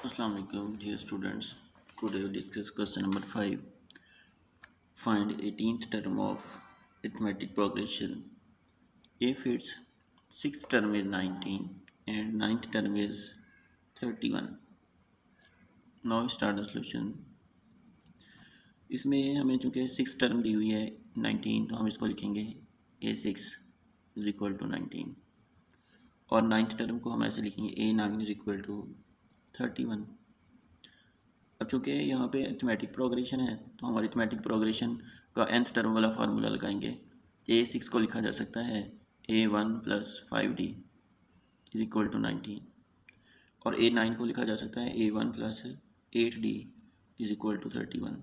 Assalamu alaikum, dear students. Today we discuss question number 5. Find 18th term of arithmetic progression. If its 6th term is 19 and 9th term is 31. Now start the solution. इसमें हमें चूँकि 6th term दी हुई है 19, तो हम इसको लिखेंगे a6 is equal to 19 और 9th टर्म को हम ऐसे लिखेंगे a9 is equal to 31। अब चूँकि यहाँ पे अरिथमेटिक प्रोग्रेशन है तो हम अरिथमेटिक प्रोग्रेशन का nth टर्म वाला फार्मूला लगाएंगे। a6 को लिखा जा सकता है a1 plus 5d is equal to 19 और a9 को लिखा जा सकता है a1 plus 8d is equal to 31।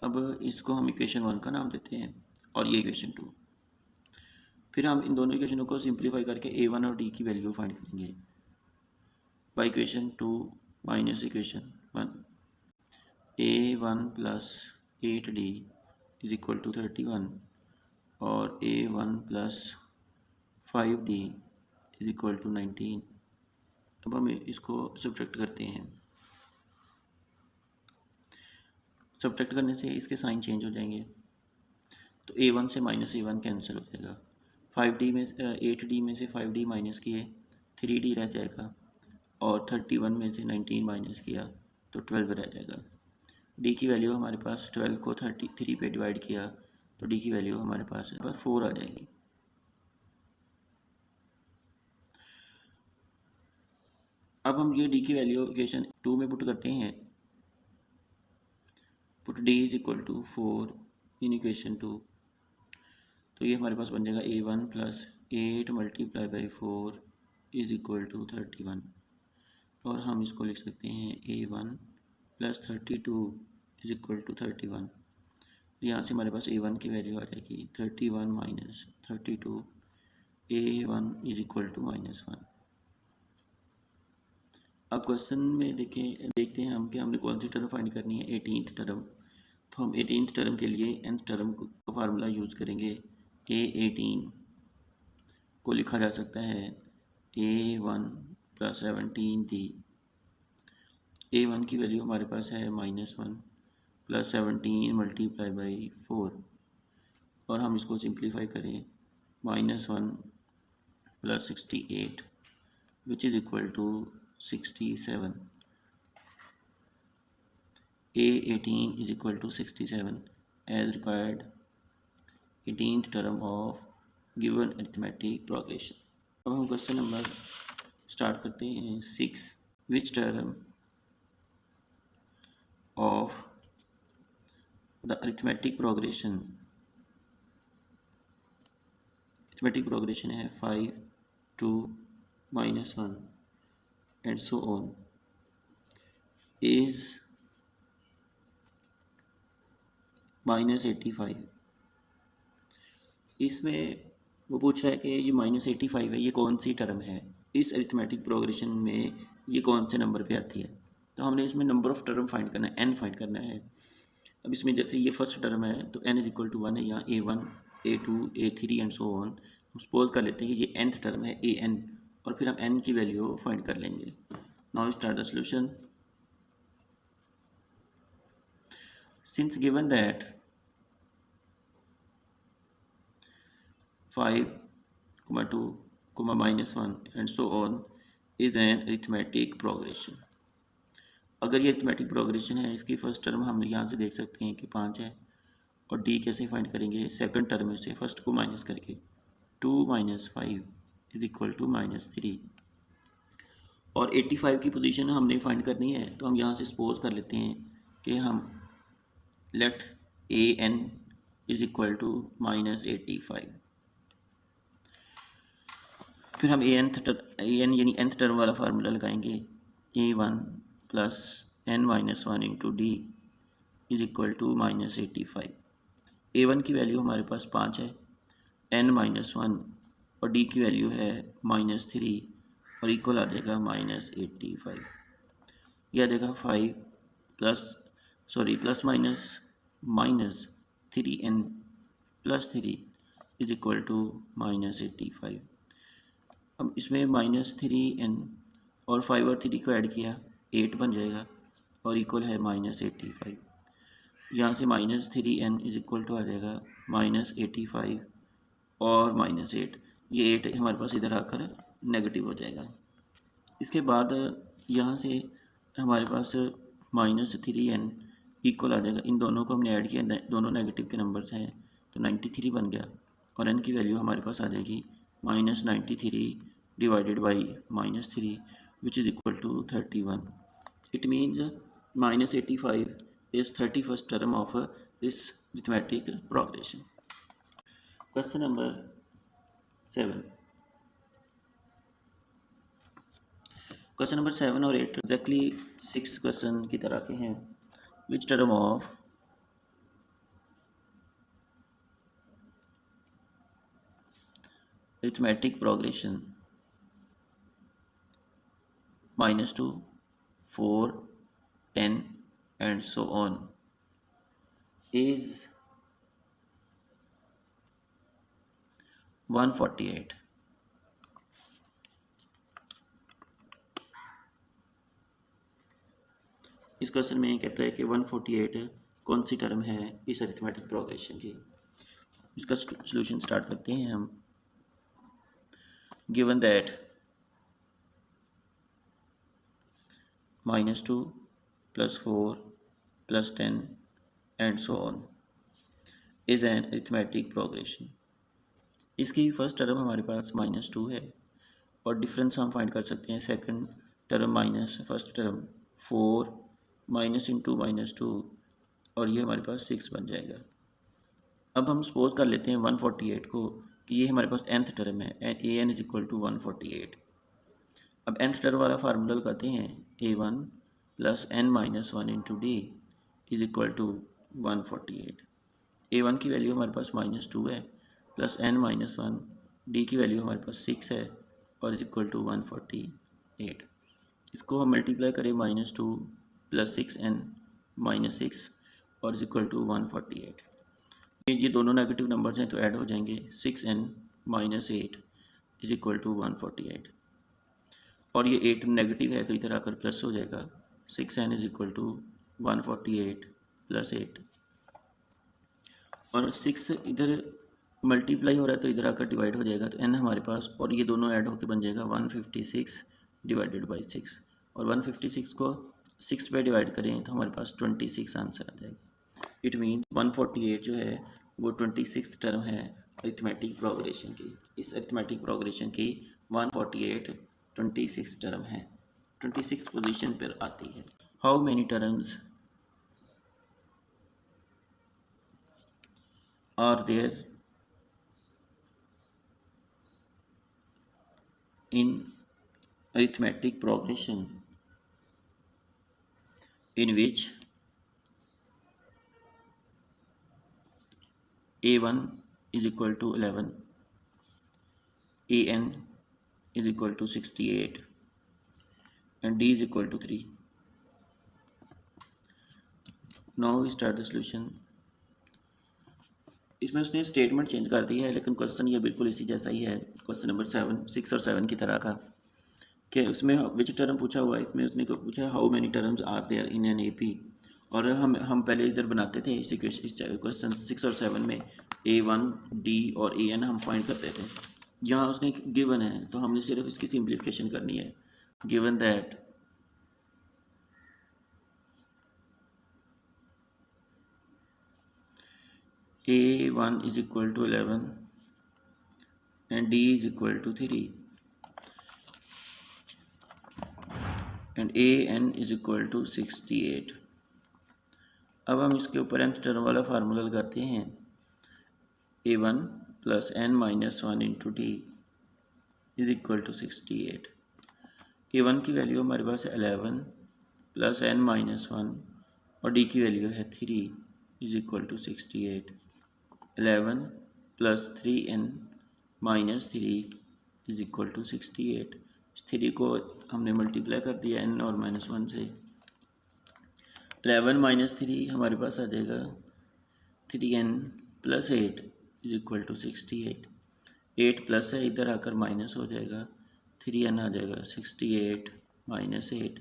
अब इसको हम इक्वेशन 1 का नाम देते हैं और ये इक्वेशन 2। फिर हम इन दोनों इक्वेशनों को सिंप्लीफाई करके a1 और d की वैल्यू फाइंड करेंगे by equation 2 minus equation 1। a1 plus 8d is equal to 31 और a1 plus 5d is equal to 19। अब हम इसको सब्ट्रैक्ट करते हैं। सब्ट्रैक्ट करने से इसके साइन चेंज हो जाएंगे, तो a1 से माइनस a1 कैंसिल हो जाएगा। 5d में 8d में से 5d माइनस किए 3d रह जाएगा और 31 में से 19 माइनस किया तो 12 रह जाएगा। d की वैल्यू हमारे पास 12 को 33 पे डिवाइड किया तो d की वैल्यू हमारे पास 4 आ जाएगी। अब हम ये d की वैल्यू इक्वेशन 2 में पुट करते हैं। Put d is equal to 4 in equation 2, तो ये हमारे पास बन जाएगा a1 plus 8 multiply by 4 is equal to 31 और हम इसको लिख सकते हैं a1 plus 32 is equal to 31। यहाँ से हमारे पास a1 की वैल्यू आ जाएगी 31 minus 32, a1 is equal to -1। अब क्वेश्चन में देखते हैं हम कि हमने कौन सी टर्म फाइंड करनी है, 18th टर्म। तो हम 18th टर्म के लिए nth टर्म का फार्मूला यूज़ करेंगे। a18 को लिखा जा सकता है a1 प्लस 17d। a1 की वैल्यू हमारे पास है -1 प्लस 17 मल्टीप्लाई बाई 4 और हम इसको सिंप्लीफाई करें -1 plus 68 which is equal to 67। a18 is equal to 67 as required 18th term of given arithmetic progression। अब हम क्वेश्चन नंबर स्टार्ट करते हैं 6। Which term of the arithmetic progression है 5 2 -1 and so on is -85। इसमें वो पूछ रहा है कि ये -85 है, ये कौन सी टर्म है, इस अरिथमेटिक प्रोग्रेशन में ये कौन से नंबर पे आती है। तो हमने इसमें नंबर ऑफ टर्म फाइंड करना है, n फाइंड करना है। अब इसमें जैसे ये फर्स्ट टर्म है तो n इज इक्वल टू 1 है, यहाँ a1 a2 a3 and so on. हम सपोज कर लेते हैं कि ये nth टर्म है an और फिर हम n की वैल्यू फाइंड कर लेंगे। Now start the solution. Since given that 5, 2, -1 and so on is an arithmetic progression। अगर ये arithmetic progression है, इसकी फर्स्ट टर्म हम यहाँ से देख सकते हैं कि 5 है और d कैसे फाइंड करेंगे, सेकंड टर्म में से फर्स्ट को माइनस करके 2 - 5 इज इक्वल टू -3 और 85 की पोजीशन हमने फाइंड करनी है। तो हम यहाँ से सपोज कर लेते हैं कि हम let an is equal to -85। फिर हम an यानी nth टर्म वाला फार्मूला लगाएंगे a1 plus n-1 into D is equal to -85। a1 की वैल्यू हमारे पास 5 है, n-1 और d की वैल्यू है -3 और इक्वल आ जाएगा -85। यह आ जाएगा 5 plus minus 3n plus 3 is equal to -85। अब इसमें -3n और 5 और 3 को ऐड किया 8 बन जाएगा और इक्वल है -85। यहाँ से -3n इज इक्वल टू आ जाएगा -85 और -8। ये 8 हमारे पास इधर आकर नेगेटिव हो जाएगा। इसके बाद यहाँ से हमारे पास -3n इक्वल आ जाएगा, इन दोनों को हमने ऐड किया, दोनों नेगेटिव के नंबर्स हैं तो 93 बन गया और n की वैल्यू हमारे पास आ जाएगी -93 divided by -3 which is equal to 31। It means -85 is 31st term of this arithmetic progression. Question number 7. Question number 7 और 8 exactly 6 question की तरह के हैं. Which term of arithmetic progression -2, 4, 10 and so on is 148. इस question में कहता है कि 148 कौन सी टर्म है इस अरिथमेटिक प्रोग्रेशन की। इसका सॉल्यूशन स्टार्ट करते हैं हम। Given that -2 +4 +10 and so on is an arithmetic progression. इसकी फर्स्ट टर्म हमारे पास -2 है और डिफरेंस हम फाइंड कर सकते हैं second term minus first term 4 -2 और ये हमारे पास 6 बन जाएगा। अब हम सपोज कर लेते हैं 148 को कि ये हमारे पास nth टर्म है, an इज इक्वल टू 148। अब nth टर्म वाला फार्मूला लगाते हैं, a1 + n-1 into d is equal to 148। a1 की वैल्यू हमारे पास -2 है प्लस n-1, d की वैल्यू हमारे पास 6 है और इज इक्वल टू 148। इसको हम मल्टीप्लाई करें -2 + 6n-6 और इज इक्वल टू 148। ये दोनों नेगेटिव नंबर्स हैं तो ऐड हो जाएंगे, 6n-8 इज इक्वल टू 148 और ये 8 नेगेटिव है तो इधर आकर प्लस हो जाएगा, 6n इज इक्वल टू 148 + 8 और 6 इधर मल्टीप्लाई हो रहा है तो इधर आकर डिवाइड हो जाएगा तो n हमारे पास, और ये दोनों ऐड होकर बन जाएगा 156 डिवाइडेड बाई 6 और 156 को 6 पे डिवाइड करें तो हमारे पास 26 आंसर आ जाएगा। इट मीन्स 148 जो है वो 26th टर्म है अरिथमेटिक प्रोग्रेशन की। इस अरिथमेटिक प्रोग्रेशन की 148 26 टर्म है, 26 पोजीशन पर आती है। How many terms are there in arithmetic progression in which a1 is equal to 11, an is equal to 68 and d is equal to 3. Now we start the solution. इसमें उसने statement change कर दिया है लेकिन question ये बिल्कुल इसी जैसा ही है, क्वेश्चन नंबर 6 और 7 की तरह का, कि उसमें विच टर्म पूछा हुआ है, इसमें उसने पूछा how many terms are there in an AP, और हम पहले इधर बनाते थे इसी क्वेश्चन 6 और 7 में a1 d और an हम फाइंड करते थे। यहाँ उसने गिवन है तो हमने सिर्फ इसकी सिंप्लीफिकेशन करनी है। Given that a1 is equal to 11 and d is equal to 3 and an is equal to 68। अब हम इसके ऊपर nth टर्म वाला फार्मूला लगाते हैं, a1 + n-1 into d is equal to 68। a1 की वैल्यू हमारे पास है 11 + n-1 और d की वैल्यू है 3 is equal to 68। 11 + 3n-3 is equal to 68। 3 को हमने मल्टीप्लाई कर दिया n और -1 से। 11 - 3 हमारे पास आ जाएगा 3n + 8 is equal to 68। 8 plus है इधर आकर माइनस हो जाएगा, 3n आ जाएगा 68 - 8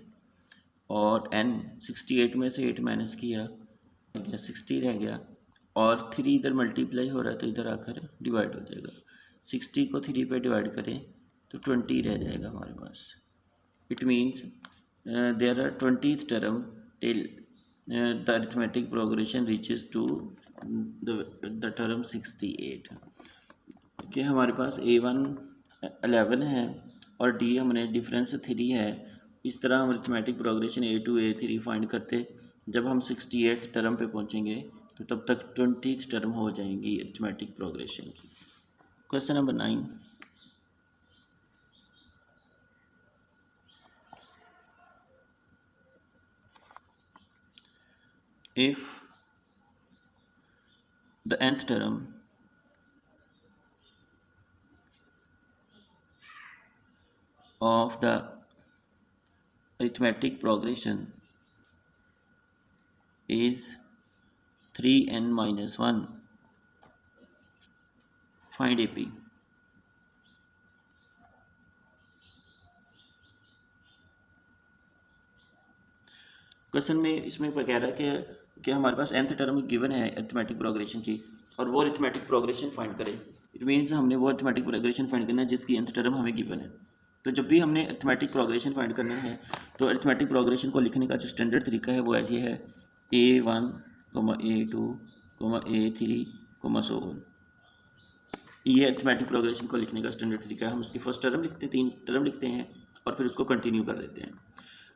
और n 68 में से 8 माइनस किया, 60 रह गया, और 3 इधर मल्टीप्लाई हो रहा है तो इधर आकर डिवाइड हो जाएगा। 60 को 3 पे डिवाइड करें तो 20 रह जाएगा हमारे पास। It means there are 20th term till the arithmetic progression reaches to the term 68। कि हमारे पास A1 11 है और D हमने डिफरेंस 3 है। इस तरह हम arithmetic progression A2 A3 find करते, जब हम 68th टर्म पे पहुंचेंगे तो तब तक 20th टर्म हो जाएंगी अरिथमेटिक प्रोग्रेशन की। Question number 9, if the nth term of the arithmetic progression is 3n minus 1, find AP। Question में इसमें कह रहा है कि हमारे पास nth टर्म गिवन है अरिथमेटिक प्रोग्रेशन की, और वो अरिथमेटिक प्रोग्रेशन फाइंड करें। इट मीन्स हमने वो अरिथमेटिक प्रोग्रेशन फाइंड करना है जिसकी nth टर्म हमें गिवन है। तो जब भी हमने अरिथमेटिक प्रोग्रेशन फाइंड करना है तो अरिथमेटिक प्रोग्रेशन को लिखने का जो स्टैंडर्ड तरीका है वो ऐसे है, A1, A2, A3, so on। ये अरिथमेटिक प्रोग्रेशन को लिखने का स्टैंडर्ड तरीका है। हम उसकी फर्स्ट टर्म लिखते हैं, 3 टर्म लिखते हैं और फिर उसको कंटिन्यू कर देते हैं।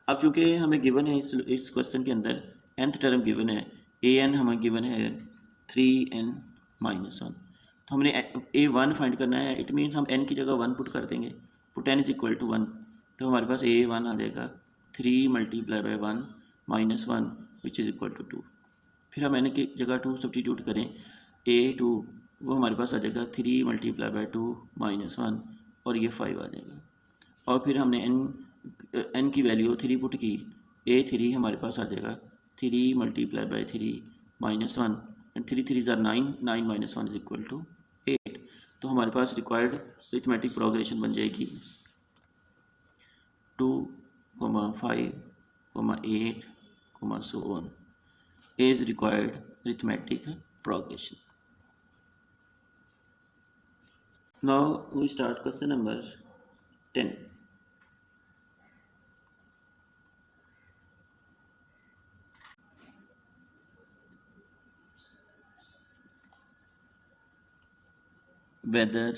अब चूंकि हमें गिवन है इस क्वेश्चन के अंदर nth टर्म गिवन है, an हमें गिवन है 3n minus 1, तो हमने A1 फाइंड करना है। इट मीन्स हम n की जगह 1 पुट कर देंगे, put n is equal to 1, तो हमारे पास A1 आ जाएगा 3 multiply by 1 minus 1 which is equal to 2। फिर हम n की जगह 2 सब्सटीट्यूट करें, A2 वो हमारे पास आ जाएगा 3 मल्टीप्लाई बाई 2 माइनस 1 और ये 5 आ जाएगा। और फिर हमने n की वैल्यू 3 पुट की, A3 हमारे पास आ जाएगा 3 मल्टीप्लाई बाई 3 माइनस 1 एंड 3 3 ज़ार 9, 9 माइनस 1 इज इक्वल टू 8। तो हमारे पास रिक्वायर्ड अरिथमेटिक प्रोग्रेशन बन जाएगी 2, 5, 8, so on is required arithmetic progression। Now we start question number 10। whether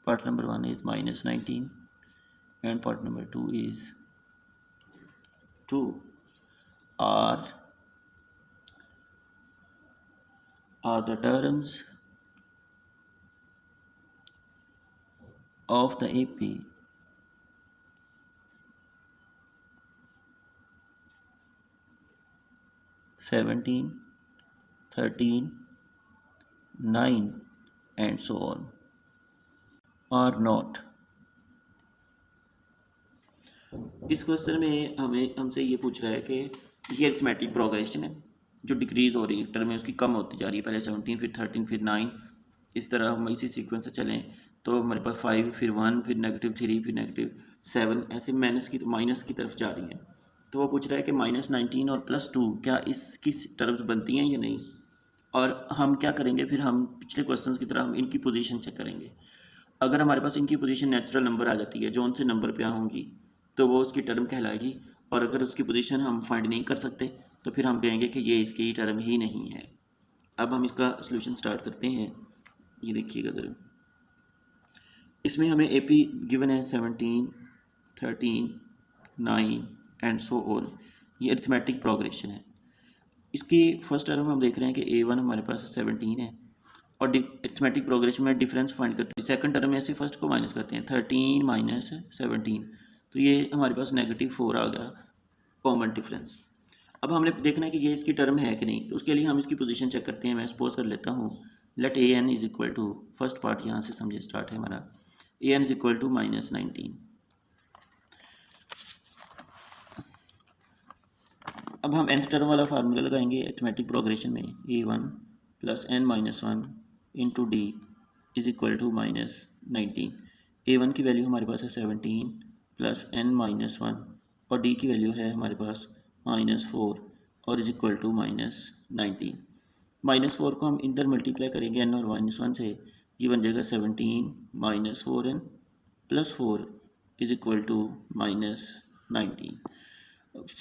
part number 1 is minus 19 and part number 2 is 2 are the terms of the AP (17, 13, 9 and so on) or not। इस question में हमसे ये पूछ रहा है कि ये arithmetic progression है जो डिक्रीज हो रही है, टर्म में उसकी कम होती जा रही है, पहले 17 फिर 13 फिर 9, इस तरह हम इसी सीक्वेंस से चलें तो हमारे पास 5 फिर 1 फिर -3 फिर -7 ऐसे माइनस की तरफ जा रही हैं। तो वो पूछ रहा है कि -19 और +2 क्या इसकी टर्म्स बनती हैं या नहीं, और हम क्या करेंगे, फिर हम पिछले क्वेश्चंस की तरह हम इनकी पोजीशन चेक करेंगे। अगर हमारे पास इनकी पोजीशन नेचुरल नंबर आ जाती है जो उनसे नंबर पे होंगी तो वो उसकी टर्म कहलाएगी, और अगर उसकी पोजीशन हम फाइंड नहीं कर सकते तो फिर हम कहेंगे कि ये इसकी टर्म ही नहीं है। अब हम इसका सोल्यूशन स्टार्ट करते हैं। ये देखिएगा ज़रा, इसमें हमें AP गिवन है 17, 13, 9 एंड सो ऑन। ये अरिथमेटिक प्रोग्रेशन है। इसकी फर्स्ट टर्म हम देख रहे हैं कि A1 हमारे पास 17 है, और अरिथमेटिक प्रोग्रेशन में डिफरेंस फाइंड करते हैं। सेकंड टर्म में से फर्स्ट को माइनस करते हैं, 13 माइनस 17, तो ये हमारे पास -4 आ गया कॉमन डिफरेंस। अब हमने देखना है कि ये इसकी टर्म है कि नहीं, तो उसके लिए हम इसकी पोजीशन चेक करते हैं। मैं सपोज कर लेता हूँ let an is equal to, first part यहाँ से समझे स्टार्ट है हमारा, an इज इक्वल टू -19। अब हम nth टर्म वाला फार्मूला लगाएंगे अरिथमेटिक प्रोग्रेशन में, A1 + n - 1 into D is equal to -19 19। A1 की वैल्यू हमारे पास है 17 प्लस n माइनस 1 और d की वैल्यू है हमारे पास -4 और इज इक्वल टू -19। -4 को हम इधर मल्टीप्लाई करेंगे n और -1 से, ये बन जाएगा 17 minus 4n plus 4 is equal to -19।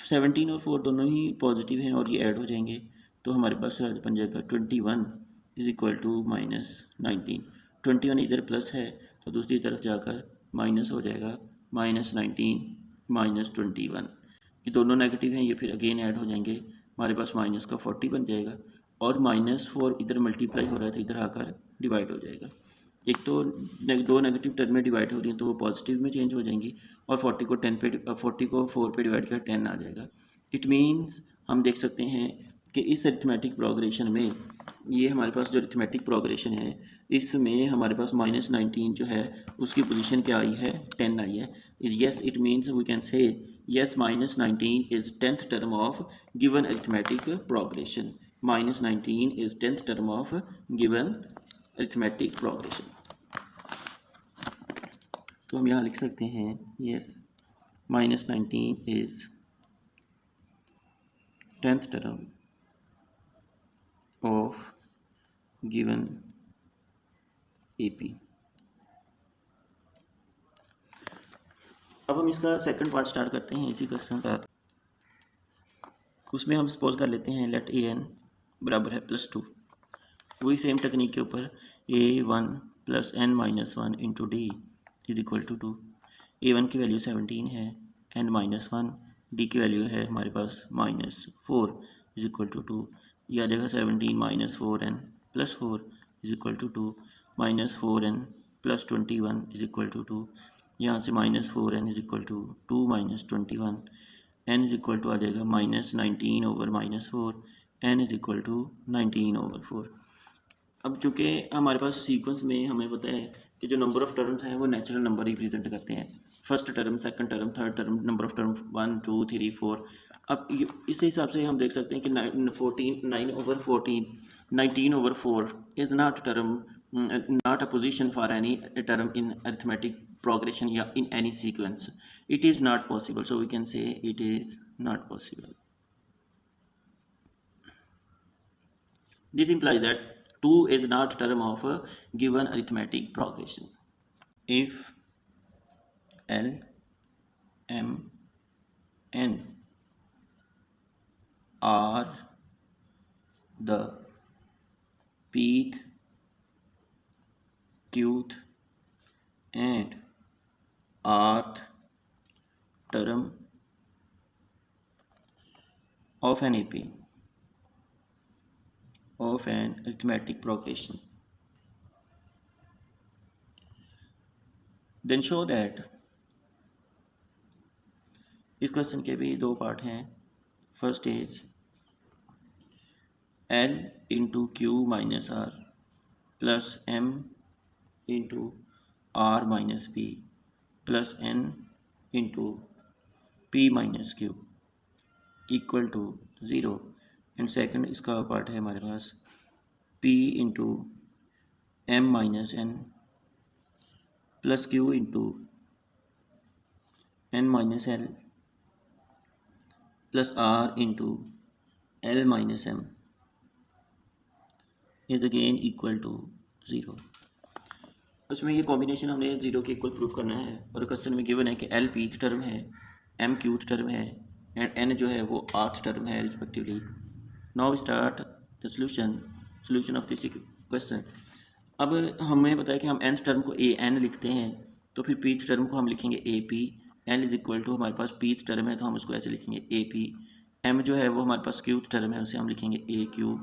17 और 4 दोनों ही पॉजिटिव हैं और ये ऐड हो जाएंगे, तो हमारे पास बन जाएगा 21 इज इक्वल टू -19। 21 इधर प्लस है तो दूसरी तरफ जाकर माइनस हो जाएगा, -19 -21। ये दोनों नेगेटिव हैं, ये फिर अगेन ऐड हो जाएंगे, हमारे पास माइनस का 40 बन जाएगा और -4 इधर मल्टीप्लाई हो रहा है तो इधर आकर डिवाइड हो जाएगा। एक तो दो नेगेटिव टर्म में डिवाइड हो रही हैं तो वो पॉजिटिव में चेंज हो जाएंगी और 40 को 4 पे डिवाइड किया 10 आ जाएगा। इट मीन्स हम देख सकते हैं कि इस अरिथमेटिक प्रोग्रेशन में, ये हमारे पास जो अरिथमेटिक प्रोग्रेशन है इसमें हमारे पास -19 जो है उसकी पोजीशन क्या आई है, 10 आई है। Yes, it means we can say yes -19 is 10th term of given arithmetic progression. -19 is 10th term of given arithmetic progression. तो हम यहाँ लिख सकते हैं yes -19 is 10th term of given AP। अब हम इसका सेकंड पार्ट स्टार्ट करते हैं इसी क्वेश्चन का। उसमें हम सपोज कर लेते हैं लेट an बराबर है +2। वही सेम टेक्निक के ऊपर a1 plus n minus 1 into D is equal to 2। a1 की वैल्यू 17 है, n माइनस 1, डी की वैल्यू है हमारे पास -4 इज इक्वल टू 2। यह आ जाएगा 17 minus 4n plus 4 is equal to 2, -4n plus 21 is equal to 2। यहाँ से -4n is equal to 2 minus 21, n is equal to आ जाएगा -19 over -4, n is equal to 19 over 4। अब चूँकि हमारे पास सीक्वेंस में हमें पता है कि जो नंबर ऑफ़ टर्म्स हैं वो नेचुरल नंबर रिप्रेजेंट करते हैं, first term, second term, third term, number of term 1 2 3 4। अब इस हिसाब से हम देख सकते हैं कि 9 over 14, 19 over 4 is not term, not a position for any term in arithmetic progression या in any sequence. It is not possible, so we can say it is not possible. This implies that 2 is not term of a given arithmetic progression. If L, M, N are the pth, qth and rth term of an AP of an arithmetic progression, then show that, इस question के भी दो part हैं। First is L into Q minus R plus M into R minus P plus N into P minus Q equal to 0। And second इसका part है हमारे पास P into M minus N plus Q into N minus L plus R into L minus M is again equal to 0। उसमें ये combination हमने 0 के equal proof करना है और क्वेश्चन में गिवन है कि L pth टर्म है, M qth टर्म है एंड N जो है वो rth टर्म है respectively. Now start the solution of this question. अब हमें पता है कि हम nth टर्म को an लिखते हैं, तो फिर pth टर्म को हम लिखेंगे AP। L is equal to हमारे पास pth टर्म है तो हम उसको ऐसे लिखेंगे AP। M जो है वो हमारे पास qth टर्म है, उसे हम लिखेंगे AQ।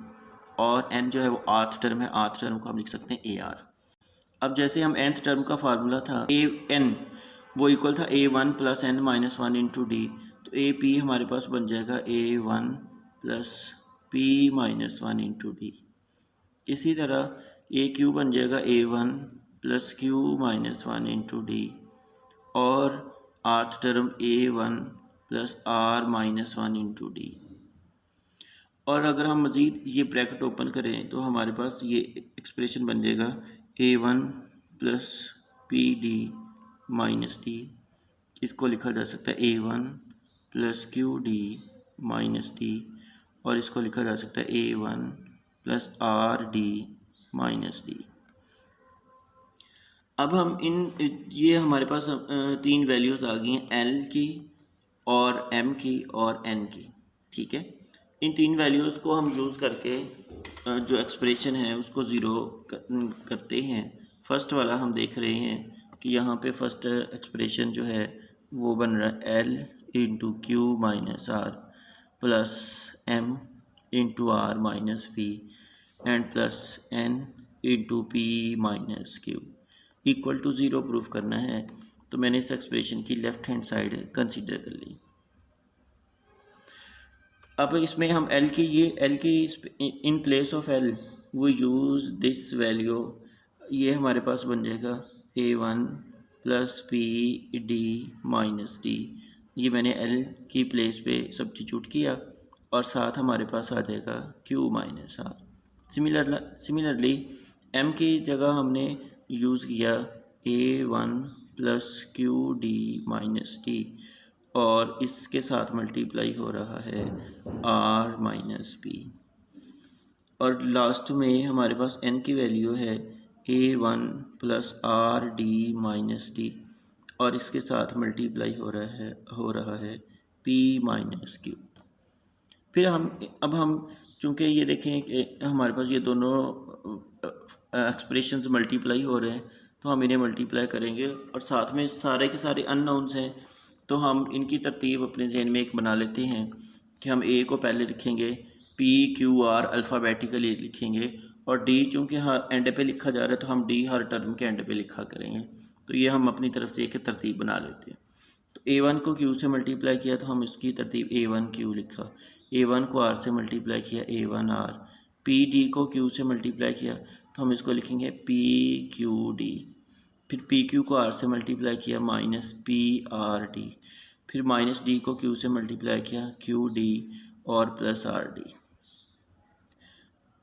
और N जो है वो rth टर्म है, rth टर्म को हम लिख सकते हैं AR। अब जैसे हम nth टर्म का फार्मूला था AN वो इक्वल था A1 plus N minus 1 into D, तो AP हमारे पास बन जाएगा A1 plus P minus 1 into D. इसी तरह AQ बन जाएगा A1 plus Q minus 1 into D और rth term A1 plus R minus 1 into D. और अगर हम मज़ीद ये ब्रैकेट ओपन करें तो हमारे पास ये एक्सप्रेशन बन जाएगा A1 plus P D minus D, इसको लिखा जा सकता है A1 plus Q D minus D, और इसको लिखा जा सकता है A1 plus R D minus D. अब हम ये हमारे पास तीन वैल्यूज़ आ गई हैं, L की और M की और N की, ठीक है। इन तीन वैल्यूज़ को हम यूज़ करके जो एक्सप्रेशन है उसको ज़ीरो करते हैं। फर्स्ट वाला हम देख रहे हैं कि यहाँ पे फर्स्ट एक्सप्रेशन जो है वो बन रहा है L into Q minus R plus M into R minus P and plus N into P minus Q equal to zero proof करना है। तो मैंने इस एक्सप्रेशन की लेफ़्ट हैंड साइड कंसीडर कर ली। अब इसमें हम L की इन प्लेस ऑफ L वो यूज़ दिस वैल्यू, ये हमारे पास बन जाएगा A1 plus P D minus D. ये मैंने L की प्लेस पे सब्स्टिट्यूट किया और साथ हमारे पास आ जाएगा Q minus R. Similarly M की जगह हमने यूज़ किया A1 plus Q D minus D, और इसके साथ मल्टीप्लाई हो रहा है R माइनस पी, और लास्ट में हमारे पास N की वैल्यू है A1 plus R D minus D, और इसके साथ मल्टीप्लाई हो रहा है P माइनस क्यू। फिर अब हम चूँकि ये देखें कि हमारे पास ये दोनों एक्सप्रेशंस मल्टीप्लाई हो रहे हैं, तो हम इन्हें मल्टीप्लाई करेंगे और साथ में सारे के सारे अननोन्स हैं, तो हम इनकी तरतीब अपने जहन में एक बना लेते हैं कि हम A को पहले लिखेंगे, P Q R अल्फ़ाबेटिकली लिखेंगे, और D चूँकि हर एंड पे लिखा जा रहा है तो हम D हर टर्म के एंड पे लिखा करेंगे। तो ये हम अपनी तरफ से एक तरतीब बना लेते हैं। तो A1 को Q से मल्टीप्लाई किया तो हम इसकी तरतीब A1 Q लिखा, A1 को R से मल्टीप्लाई किया A1 R, P D को Q से मल्टीप्लाई किया तो हम इसको लिखेंगे P Q D, फिर पी क्यू को आर से मल्टीप्लाई किया माइनस पी आर डी, फिर माइनस डी को क्यू से मल्टीप्लाई किया क्यू डी और प्लस आर डी,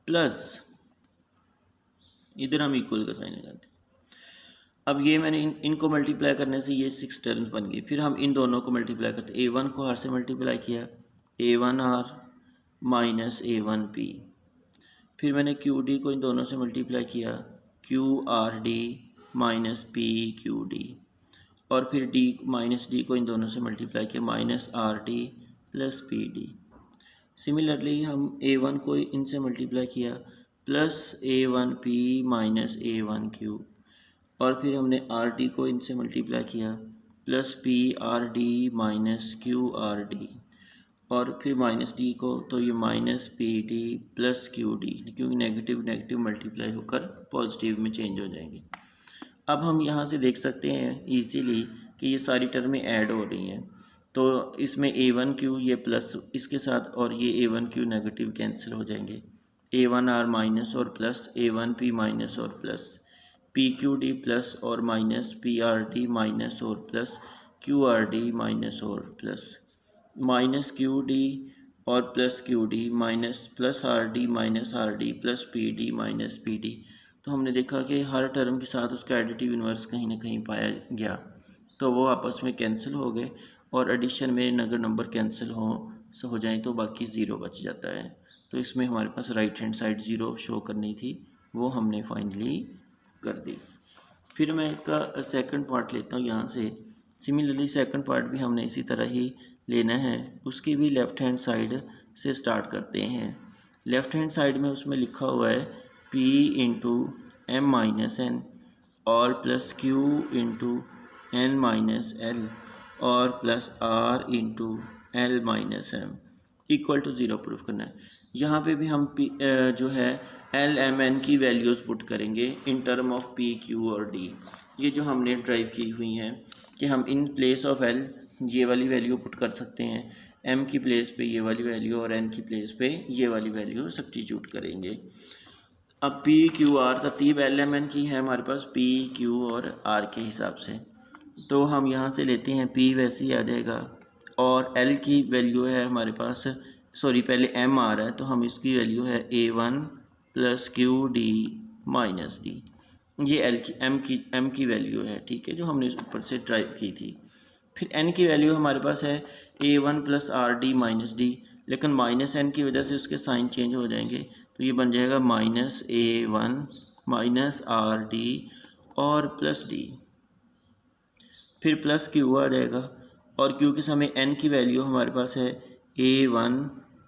प्लस इधर हम इक्वल का साइन लगाते हैं। अब ये मैंने इनको मल्टीप्लाई करने से ये 6 टर्म्स बन गई। फिर हम इन दोनों को मल्टीप्लाई करते, A1 को आर से मल्टीप्लाई किया A1 R minus A1 P, फिर मैंने क्यू डी को इन दोनों से मल्टीप्लाई किया Q R D minus P Q D, और फिर डी माइनस डी को इन दोनों से मल्टीप्लाई किया minus R D plus P D. Similarly हम A1 को इनसे मल्टीप्लाई किया plus A1 P minus A1 Q, और फिर हमने आर डी को इनसे मल्टीप्लाई किया plus P R D minus Q R D, और फिर माइनस डी को तो ये minus P D plus Q D, क्योंकि नेगेटिव नेगेटिव मल्टीप्लाई होकर पॉजिटिव में चेंज हो जाएंगे। अब हम यहाँ से देख सकते हैं इजीली कि ये सारी टर्में ऐड हो रही हैं, तो इसमें A1 क्यू ये प्लस इसके साथ और ये A1 क्यू नेगेटिव कैंसिल हो जाएंगे, A1 आर माइनस और प्लस A1 पी माइनस और plus P Q D plus और minus P R D minus और plus Q R D minus और प्लस माइनस क्यू डी और plus Q D minus plus R D minus R D plus P D minus P D. तो हमने देखा कि हर term के साथ उसका एडिटिव इन्वर्स कहीं ना कहीं पाया गया, तो वो आपस में कैंसिल हो गए, और एडिशन में अगर नंबर कैंसिल हो जाए तो बाकी ज़ीरो बच जाता है। तो इसमें हमारे पास right hand side zero show करनी थी, वो हमने फाइनली कर दी। फिर मैं इसका सेकंड पार्ट लेता हूँ यहाँ से। सिमिलरली सेकंड पार्ट भी हमने इसी तरह ही लेना है, उसकी भी लेफ़्ट हैंड साइड से स्टार्ट करते हैं। लेफ़्ट हैंड साइड में उसमें लिखा हुआ है P into M minus N और plus Q into N minus L और plus R into L minus M equal to zero proof करना है। यहाँ पे भी हम जो है एल एम एन की वैल्यूज़ पुट करेंगे in term of P Q और D। ये जो हमने ड्राइव की हुई हैं कि हम इन प्लेस ऑफ L ये वाली वैल्यू पुट कर सकते हैं, M की प्लेस पे ये वाली वैल्यू और N की प्लेस पे ये वाली वैल्यू सब्स्टिट्यूट करेंगे। अब P Q R तरतीब एल एम एन की है हमारे पास P Q और R के हिसाब से, तो हम यहाँ से लेते हैं P वैसे ही आ जाएगा, और L की वैल्यू है हमारे पास पहले M आ रहा है तो हम इसकी वैल्यू है A1 plus Q D minus D, ये एम की वैल्यू है, ठीक है, जो हमने ऊपर से ड्राइव की थी। फिर एन की वैल्यू हमारे पास है A1 plus R D minus D, लेकिन माइनस एन की वजह से उसके साइन चेंज हो जाएंगे, तो ये बन जाएगा minus A1 minus R D और प्लस डी, फिर प्लस क्यू आ जाएगा, और क्यू के समय एन की वैल्यू हमारे पास है A1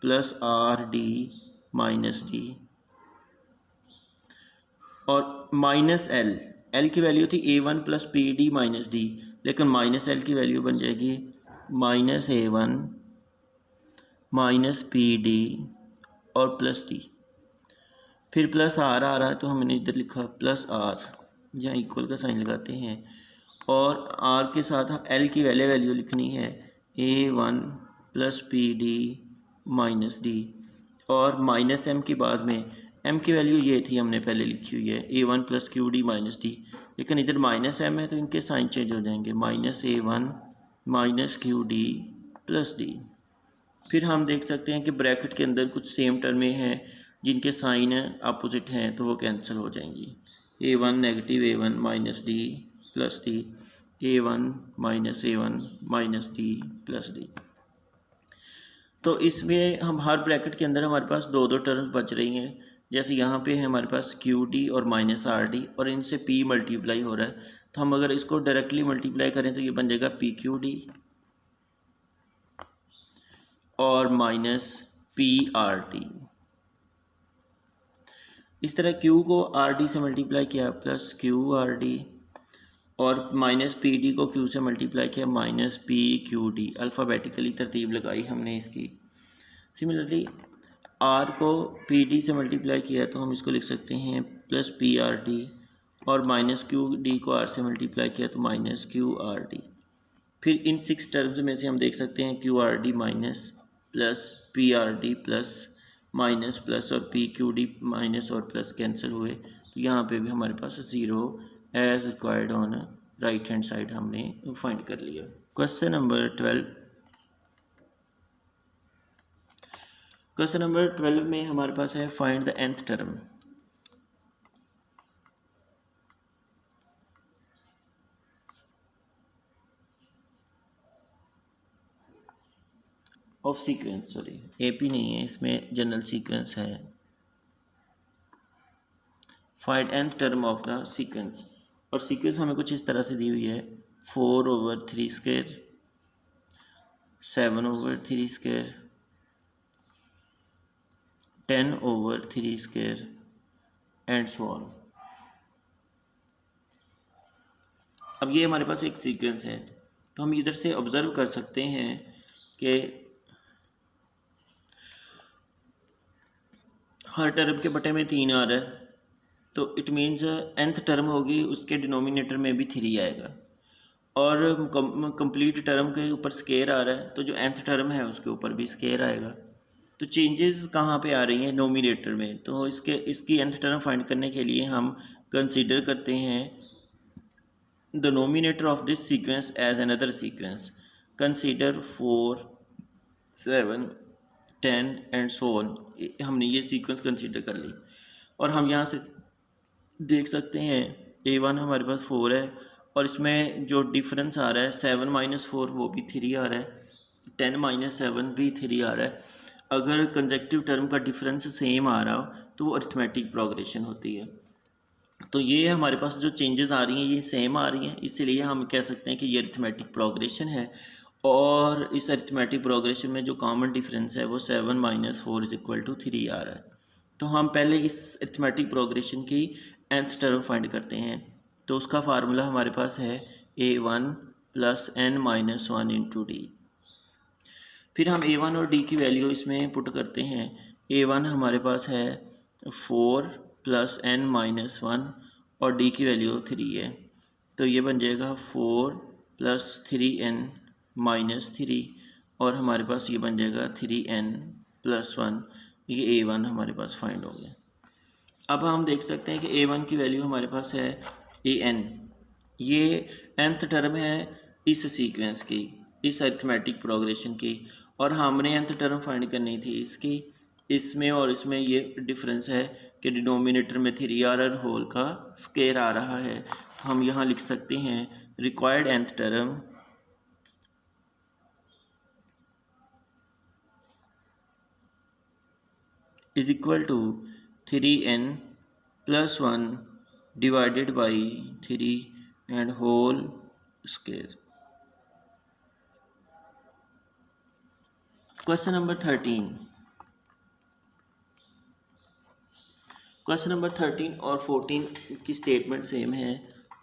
plus R D minus D, और माइनस एल की वैल्यू थी A1 plus P D minus D, लेकिन माइनस एल की वैल्यू बन जाएगी minus A1 minus P D और प्लस डी, फिर प्लस आर आ रहा है तो हमने इधर लिखा प्लस आर, यहाँ इक्वल का साइन लगाते हैं, और आर के साथ एल की वैल्यू लिखनी है A1 plus P D minus D, और माइनस एम के बाद में एम की वैल्यू ये थी हमने पहले लिखी हुई है A1 plus Q D minus D, लेकिन इधर माइनस एम है तो इनके साइन चेंज हो जाएंगे, minus A1 minus Q D plus D. फिर हम देख सकते हैं कि ब्रैकेट के अंदर कुछ सेम टर्में हैं जिनके साइन अपोजिट हैं, तो वो कैंसिल हो जाएंगी। A1 negative A1 minus D plus D, A1 minus D plus D. तो इसमें हम हर ब्रैकेट के अंदर हमारे पास दो दो टर्म्स बच रही हैं, जैसे यहाँ पे है हमारे पास क्यू डी और माइनस आर डी, और इनसे पी मल्टीप्लाई हो रहा है, तो हम अगर इसको डायरेक्टली मल्टीप्लाई करें तो ये बन जाएगा पी क्यू डी और माइनस पी आर डी। इस तरह क्यू को आर डी से मल्टीप्लाई किया प्लस क्यू आर डी, और माइनस पी डी को क्यू से मल्टीप्लाई किया minus P Q D, alphabetically तरतीब लगाई हमने इसकी। सिमिलरली आर को पी डी से मल्टीप्लाई किया तो हम इसको लिख सकते हैं प्लस पी आर डी, और माइनस क्यू डी को आर से मल्टीप्लाई किया तो माइनस क्यू आर डी। फिर इन 6 टर्म्स में से हम देख सकते हैं Q R D minus plus P R D plus minus plus और पी क्यू डी माइनस और प्लस कैंसिल हुए, तो यहाँ पे भी हमारे पास 0 as required on right hand side हमने फाइंड कर लिया। क्वेश्चन नंबर 12 में हमारे पास है find the nth term. Of sequence, sorry AP नहीं है इसमें, जनरल सीक्वेंस है। Find nth term of the sequence, और सीक्वेंस हमें कुछ इस तरह से दी हुई है 4/3 square, 7/3 square, 10/3 square and so on. अब ये हमारे पास एक सीक्वेंस है, तो हम इधर से ऑब्जर्व कर सकते हैं कि हर टर्म के बटे में 3 आ रहा है, तो इट मीन्स nth टर्म होगी उसके डिनोमिनेटर में भी 3 आएगा, और कंप्लीट टर्म के ऊपर स्केयर आ रहा है तो जो nth टर्म है उसके ऊपर भी स्केयर आएगा। तो चेंजेस कहाँ पे आ रही हैं? नोमिनेटर में। तो इसकी nth टर्म फाइंड करने के लिए हम कंसीडर करते हैं the nominator of this sequence as another sequence, consider 4, 7, 10 and so on. हमने ये सीक्वेंस कंसीडर कर ली, और हम यहाँ से देख सकते हैं A1 हमारे पास 4 है, और इसमें जो डिफरेंस आ रहा है 7 - 4 वो भी 3 आ रहा है, 10 - 7 भी 3 आ रहा है। अगर कंसेक्टिव टर्म का डिफरेंस सेम आ रहा हो तो वो अरिथमेटिक प्रोग्रेशन होती है। तो ये हमारे पास जो चेंजेस आ रही हैं ये सेम आ रही हैं, इसलिए हम कह सकते हैं कि ये अरिथमेटिक प्रोग्रेशन है। और इस अरिथमेटिक प्रोग्रेशन में जो कॉमन डिफरेंस है वो 7 - 4 = 3 आ रहा है। तो हम पहले इस अरिथमेटिक प्रोग्रेशन की nth टर्म फाइंड करते हैं। तो उसका फार्मूला हमारे पास है A1 + n - 1 × d। फिर हम A1 और D की वैल्यू इसमें पुट करते हैं। A1 हमारे पास है 4 + n - 1 और D की वैल्यू 3 है, तो ये बन जाएगा 4 + 3n - 3, और हमारे पास ये बन जाएगा 3n + 1। ये A1 हमारे पास फाइंड हो गया। अब हम देख सकते हैं कि A1 की वैल्यू हमारे पास है AN, ये nth टर्म है इस सीक्वेंस की, इस अरिथमेटिक प्रोग्रेशन की, और हमने nth टर्म फाइंड करनी थी इसकी, इसमें और इसमें ये डिफरेंस है कि डिनोमिनेटर में 3r होल का स्क्वायर आ रहा है। हम यहाँ लिख सकते हैं required nth term is equal to 3n plus 1 divided by 3 and whole square. Question number 13. Question number 13 और 14 की स्टेटमेंट सेम है,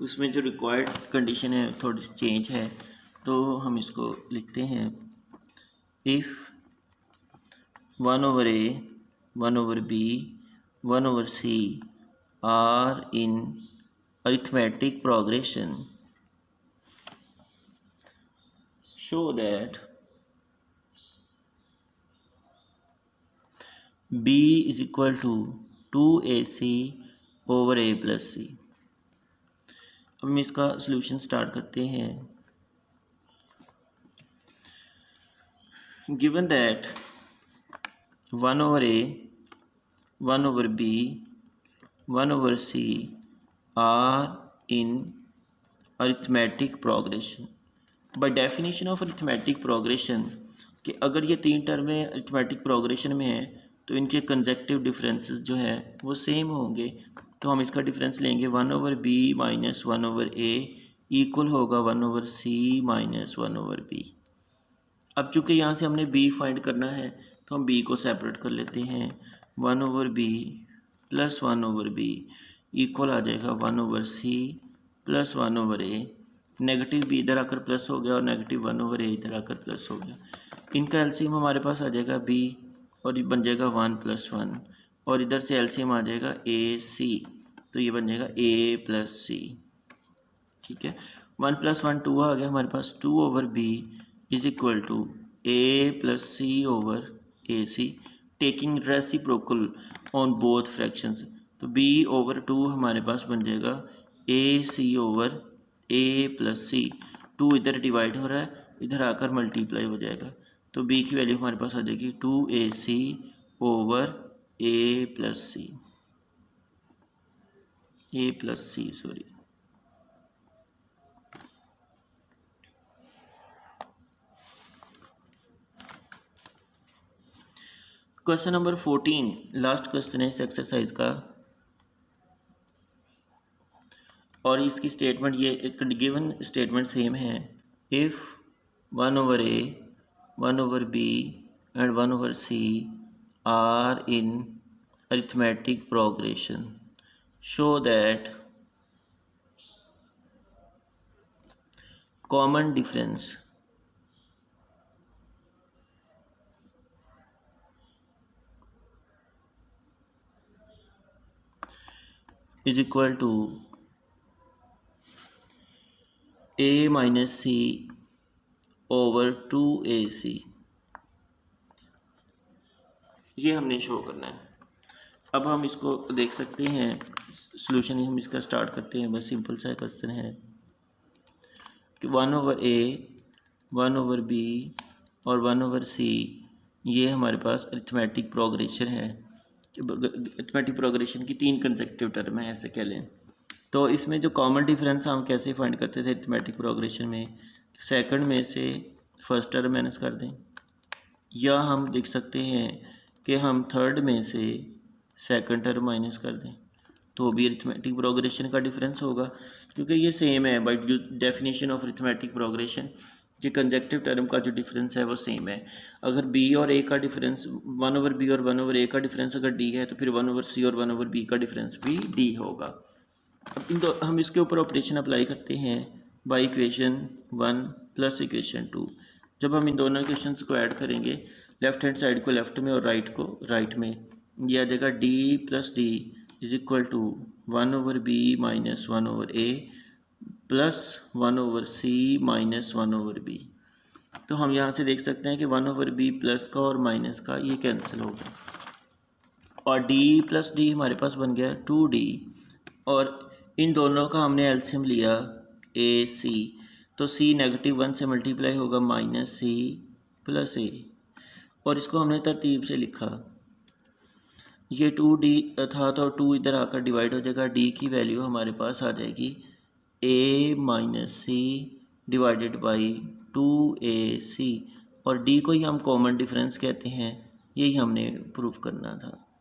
उसमें जो रिक्वायर्ड कंडीशन है थोड़ी सी चेंज है, तो हम इसको लिखते हैं if 1/a 1/b 1/c are in arithmetic progression show that b is equal to 2ac over a plus c। अब हम इसका सॉल्यूशन स्टार्ट करते हैं। Given that 1/a 1/b 1/c are in arithmetic progression. By definition of arithmetic progression कि अगर ये तीन टर्में arithmetic progression में है तो इनके कंसेक्टिव डिफरेंसेस जो है वो सेम होंगे। तो हम इसका डिफरेंस लेंगे 1/b माइनस 1/a इक्वल होगा 1/c माइनस 1/b। अब चूँकि यहाँ से हमने b फाइंड करना है तो हम b को सेपरेट कर लेते हैं। 1/b प्लस 1/b इक्वल आ जाएगा 1/c plus 1/a। Negative b इधर आकर प्लस हो गया और नेगेटिव 1/a इधर आकर प्लस हो गया। इनका एलसीएम हमारे पास आ जाएगा b और ये बन जाएगा 1 + 1 और इधर से एलसीएम आ जाएगा AC, तो ये बन जाएगा a + c। ठीक है, 1 + 1 2 आ गया हमारे पास। 2/b is equal to a + c over AC taking reciprocal on both fractions. तो b/2 हमारे पास बन जाएगा AC ओवर a + c। 2 इधर डिवाइड हो रहा है, इधर आकर मल्टीप्लाई हो जाएगा, तो b की वैल्यू हमारे पास आ जाएगी 2AC over a + c sorry. Question number 14 last question है इस एक्सरसाइज का, और इसकी स्टेटमेंट ये एक गिवन स्टेटमेंट सेम है। If 1/a 1/b and 1/c are in arithmetic progression, show that common difference is equal to a minus c over 2ac। ये हमने शो करना है। अब हम इसको देख सकते हैं, सॉल्यूशन हम इसका स्टार्ट करते हैं। बस सिंपल सा क्वेश्चन है कि 1/a 1/b और 1/c ये हमारे पास अरिथमेटिक प्रोग्रेशन है। अरिथमेटिक प्रोग्रेशन की 3 कंसेक्टिव टर्म है, ऐसे कह लें। तो इसमें जो कॉमन डिफरेंस हम कैसे फाइंड करते थे अरिथमेटिक प्रोग्रेशन में, सेकंड में से फर्स्ट टर्म माइनस कर दें, या हम देख सकते हैं कि हम थर्ड में से सेकंड टर्म माइनस कर दें, तो भी अरिथमेटिक प्रोग्रेशन का डिफरेंस होगा, क्योंकि ये सेम है। बट जो डेफिनेशन ऑफ अरिथमेटिक प्रोग्रेशन कि कंसेक्टिव टर्म का जो डिफरेंस है वो सेम है। अगर b और a का डिफरेंस 1/b और 1/a का डिफरेंस अगर d है तो फिर 1/c और 1/b का डिफरेंस भी d होगा। अब हम इसके ऊपर ऑपरेशन अप्लाई करते हैं बाई इक्वेशन 1 प्लस इक्वेशन 2। जब हम इन दोनों इक्वेशंस को ऐड करेंगे, लेफ्ट हैंड साइड को लेफ्ट में और राइट को राइट में, ये आ जाएगा d + d is equal to 1/b minus 1/a plus 1/c minus 1/b। तो हम यहाँ से देख सकते हैं कि 1/b प्लस का और माइनस का ये कैंसिल होगा, और d + d हमारे पास बन गया 2d, और इन दोनों का हमने एलसीएम लिया AC, तो c -1 से मल्टीप्लाई होगा -c + a, और इसको हमने तरतीब से लिखा ये 2D था तो 2 इधर आकर डिवाइड हो जाएगा, D की वैल्यू हमारे पास आ जाएगी A minus C divided by 2AC, और D को ही हम कॉमन डिफरेंस कहते हैं, यही हमने प्रूफ करना था।